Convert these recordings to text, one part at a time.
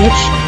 bitch.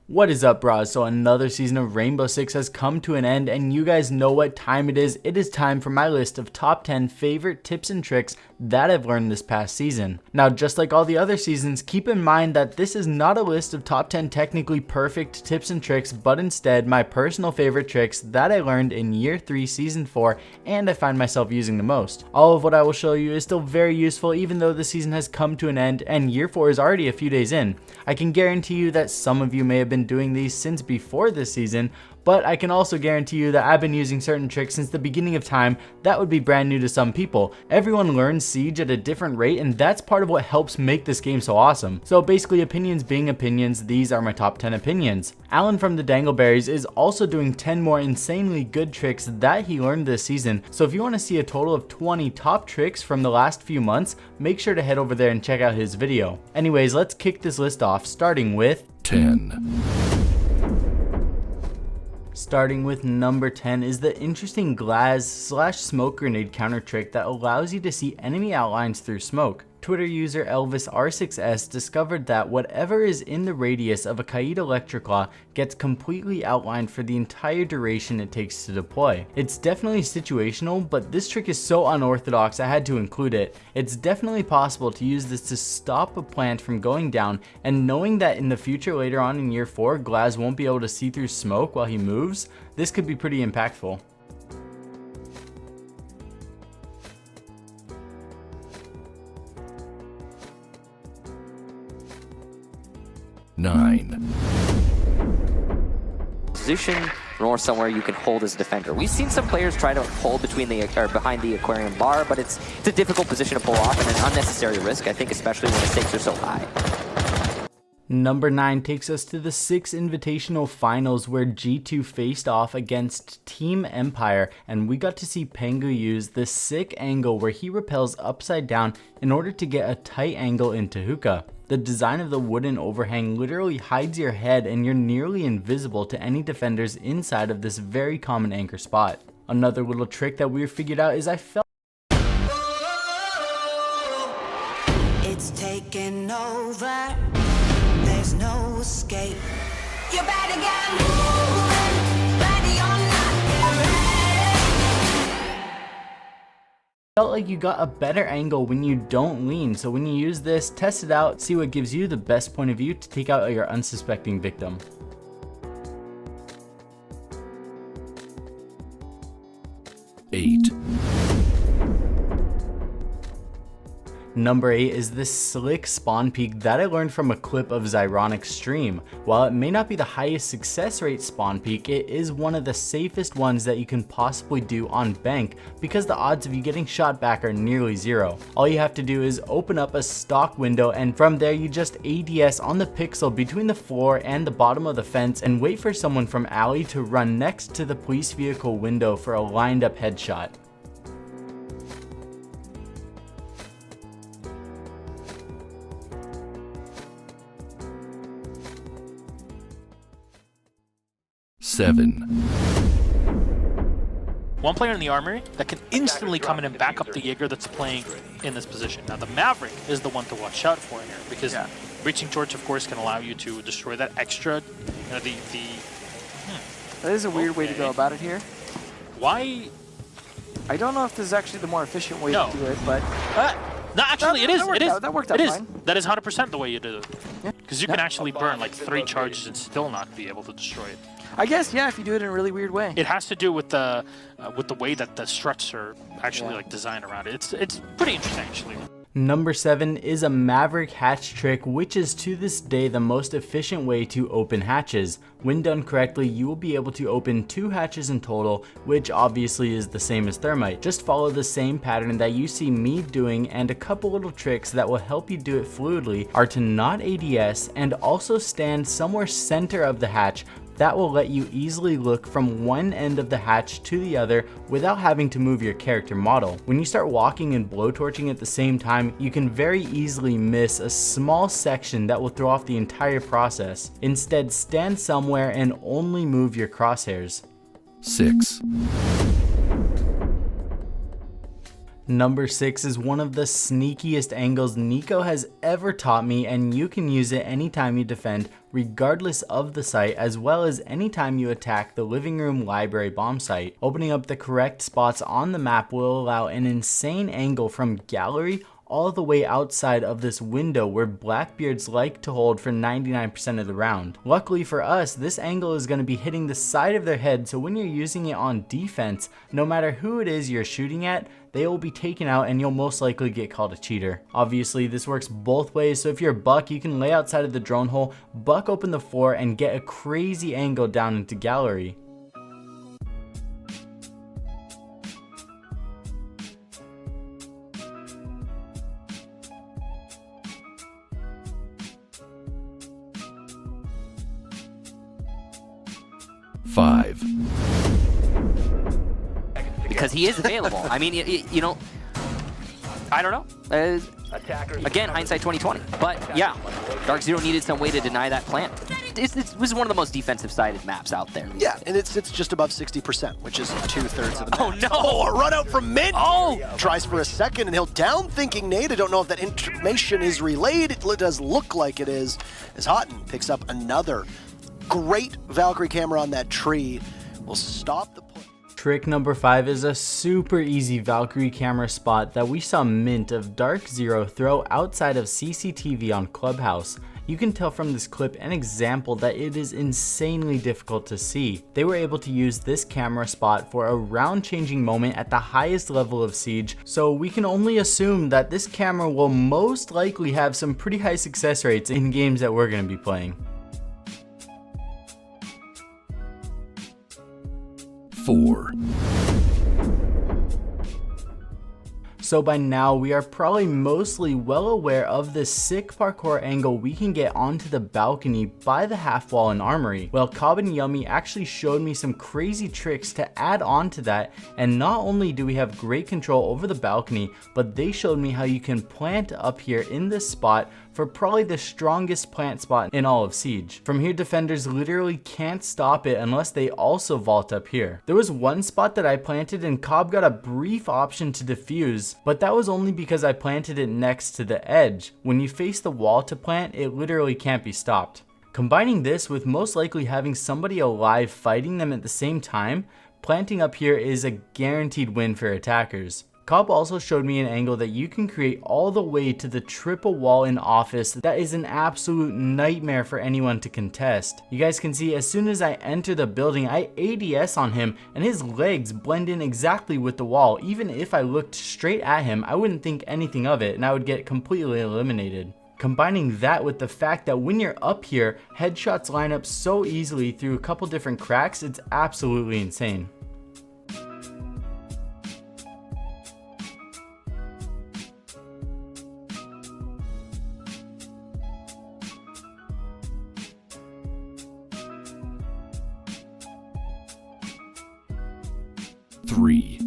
What is up, bros? So another season of Rainbow Six has come to an end, and you guys know what time it is. It is time for my list of top 10 favorite tips and tricks that I've learned this past season. Now, just like all the other seasons, keep in mind that this is not a list of top 10 technically perfect tips and tricks, but instead my personal favorite tricks that I learned in year 3 season 4 and I find myself using the most. All of what I will show you is still very useful even though the season has come to an end and year 4 is already a few days in. I can guarantee you that some of you may have been doing these since before this season, but I can also guarantee you that I've been using certain tricks since the beginning of time that would be brand new to some people. Everyone learns Siege at a different rate, and that's part of what helps make this game so awesome. So basically, opinions being opinions, these are my top 10 opinions. Alan from the Dangleberries is also doing 10 more insanely good tricks that he learned this season, so if you want to see a total of 20 top tricks from the last few months, make sure to head over there and check out his video. Anyways, let's kick this list off, starting with 10. Starting with number 10 is the interesting glass/smoke grenade counter trick that allows you to see enemy outlines through smoke. Twitter user Elvis R6S discovered that whatever is in the radius of a Kaid Electroclaw gets completely outlined for the entire duration it takes to deploy. It's definitely situational, but this trick is so unorthodox I had to include it. It's definitely possible to use this to stop a plant from going down, and knowing that in the future later on in year 4 Glaz won't be able to see through smoke while he moves, this could be pretty impactful. 9. Position or somewhere you can hold as a defender. We've seen some players try to hold between the or behind the aquarium bar, but it's a difficult position to pull off and an unnecessary risk, I think, especially when the stakes are so high. Number 9 takes us to the 6 Invitational Finals where G2 faced off against Team Empire, and we got to see Pengu use this sick angle where he rappels upside down in order to get a tight angle into hookah. The design of the wooden overhang literally hides your head and you're nearly invisible to any defenders inside of this very common anchor spot. Another little trick that we figured out is I felt it's taking over. There's no escape. You better get moving. Ready or not, get ready. felt like you got a better angle when you don't lean, so when you use this, test it out, see what gives you the best point of view to take out your unsuspecting victim. 8. Number 8 is this slick spawn peek that I learned from a clip of Zyronic's stream. While it may not be the highest success rate spawn peek, it is one of the safest ones that you can possibly do on bank because the odds of you getting shot back are nearly 0. All you have to do is open up a stock window, and from there you just ADS on the pixel between the floor and the bottom of the fence and wait for someone from alley to run next to the police vehicle window for a lined up headshot. 7. One player in the armory that can instantly come in and back up the Jaeger that's playing in this position. Now the Maverick is the one to watch out for here because Breaching Torch, of course, can allow you to destroy that extra. That is a weird way to go about it here. Why? I don't know if this is actually the more efficient way to do it, but no, actually, it is. That worked out fine. That is 100% the way you do it. Because you can actually burn like 3 charges and still not be able to destroy it. I guess, yeah, if you do it in a really weird way. It has to do with the way that the struts are actually like designed around it. It's pretty interesting actually. Number 7 is a Maverick hatch trick, which is to this day the most efficient way to open hatches. When done correctly, you will be able to open 2 hatches in total, which obviously is the same as Thermite. Just follow the same pattern that you see me doing, and a couple little tricks that will help you do it fluidly are to not ADS and also stand somewhere center of the hatch. That will let you easily look from one end of the hatch to the other without having to move your character model. When you start walking and blowtorching at the same time, you can very easily miss a small section that will throw off the entire process. Instead, stand somewhere and only move your crosshairs. 6. Number 6 is one of the sneakiest angles Nico has ever taught me, and you can use it anytime you defend, regardless of the site, as well as anytime you attack the living room library bomb site. Opening up the correct spots on the map will allow an insane angle from gallery all the way outside of this window where Blackbeards like to hold for 99% of the round. Luckily for us, this angle is going to be hitting the side of their head, so when you're using it on defense, no matter who it is you're shooting at, they will be taken out and you'll most likely get called a cheater. Obviously, this works both ways, so if you're a buck, you can lay outside of the drone hole, buck open the floor, and get a crazy angle down into gallery. Five. Because he is available. I mean, you know, I don't know. Again, hindsight 2020. But yeah, Dark Zero needed some way to deny that plant. This was one of the most defensive-sided maps out there. Yeah, and it's just above 60%, which is 2/3 of the map. Oh no! Oh, a run out from mid! Oh! Tries for a second, and he'll down thinking nade. I don't know if that information is relayed. It does look like it is, as Houghton picks up another great Valkyrie camera on that tree. Will stop the push. Trick number 5 is a super easy Valkyrie camera spot that we saw Mint of Dark Zero throw outside of CCTV on Clubhouse. You can tell from this clip an example that it is insanely difficult to see. They were able to use this camera spot for a round changing moment at the highest level of Siege, so we can only assume that this camera will most likely have some pretty high success rates in games that we're going to be playing. 4. So by now, we are probably mostly well aware of the sick parkour angle we can get onto the balcony by the half wall in Armory. Well, Cobb and Yummy actually showed me some crazy tricks to add on to that, and not only do we have great control over the balcony, but they showed me how you can plant up here in this spot for probably the strongest plant spot in all of Siege. From here, defenders literally can't stop it unless they also vault up here. There was one spot that I planted and Cobb got a brief option to defuse, but that was only because I planted it next to the edge. When you face the wall to plant, it literally can't be stopped. Combining this with most likely having somebody alive fighting them at the same time, planting up here is a guaranteed win for attackers. Cobb also showed me an angle that you can create all the way to the triple wall in Office that is an absolute nightmare for anyone to contest. You guys can see as soon as I enter the building, I ADS on him and his legs blend in exactly with the wall. Even if I looked straight at him, I wouldn't think anything of it and I would get completely eliminated. Combining that with the fact that when you're up here, headshots line up so easily through a couple different cracks, it's absolutely insane. 3.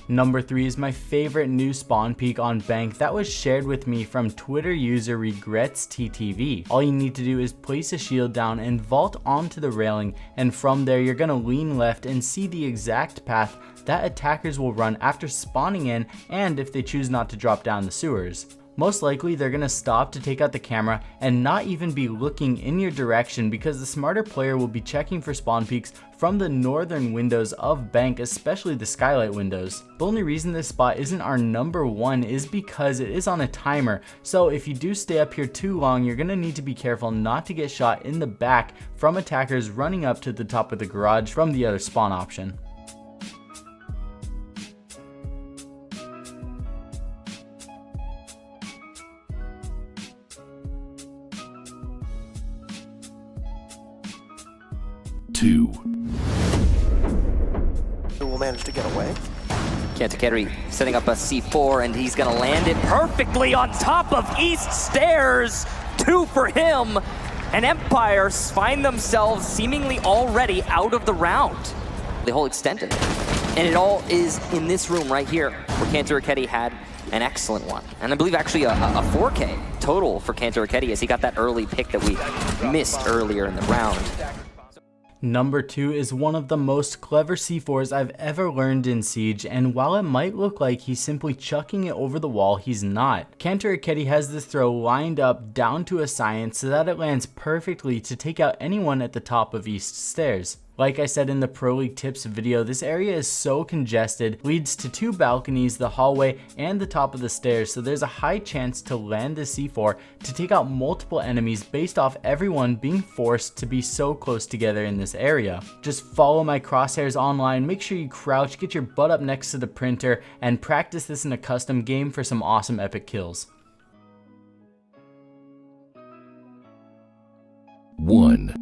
Number 3 is my favorite new spawn peak on Bank that was shared with me from Twitter user RegretsTTV. All you need to do is place a shield down and vault onto the railing, and from there you're gonna lean left and see the exact path that attackers will run after spawning in, and if they choose not to drop down the sewers. Most likely they're gonna stop to take out the camera and not even be looking in your direction because the smarter player will be checking for spawn peaks from the northern windows of Bank, especially the skylight windows. The only reason this spot isn't our number 1 is because it is on a timer, so if you do stay up here too long, you're gonna need to be careful not to get shot in the back from attackers running up to the top of the garage from the other spawn option. 2. Will manage to get away. Kantakeri setting up a C4, and he's gonna land it perfectly on top of East Stairs. 2 for him, and Empire find themselves seemingly already out of the round. The whole extended, and it all is in this room right here, where Kantakeri had an excellent one. And I believe actually a 4K total for Kantakeri as he got that early pick that we missed earlier in the round. Number 2 is one of the most clever C4s I've ever learned in Siege, and while it might look like he's simply chucking it over the wall, he's not. Cantor Iketi has this throw lined up down to a science so that it lands perfectly to take out anyone at the top of East Stairs. Like I said in the Pro League Tips video, this area is so congested, leads to 2 balconies, the hallway, and the top of the stairs, so there's a high chance to land the C4 to take out multiple enemies based off everyone being forced to be so close together in this area. Just follow my crosshairs online, make sure you crouch, get your butt up next to the printer, and practice this in a custom game for some awesome epic kills. 1.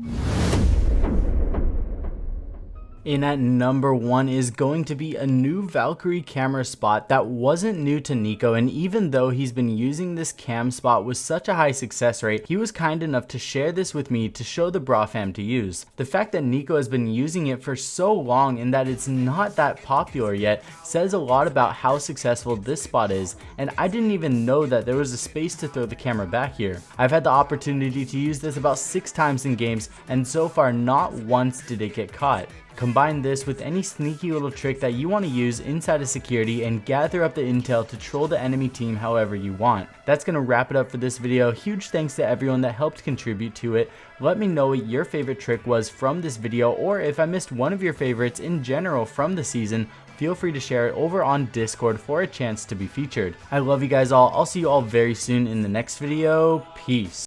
In at number 1 is going to be a new Valkyrie camera spot that wasn't new to Nico, and even though he's been using this cam spot with such a high success rate, he was kind enough to share this with me to show the Bra fam to use. The fact that Nico has been using it for so long and that it's not that popular yet says a lot about how successful this spot is, and I didn't even know that there was a space to throw the camera back here. I've had the opportunity to use this about 6 times in games, and so far not once did it get caught. Combine this with any sneaky little trick that you want to use inside of security and gather up the intel to troll the enemy team however you want. That's going to wrap it up for this video. Huge thanks to everyone that helped contribute to it. Let me know what your favorite trick was from this video, or if I missed one of your favorites in general from the season, feel free to share it over on Discord for a chance to be featured. I love you guys all. I'll see you all very soon in the next video. Peace.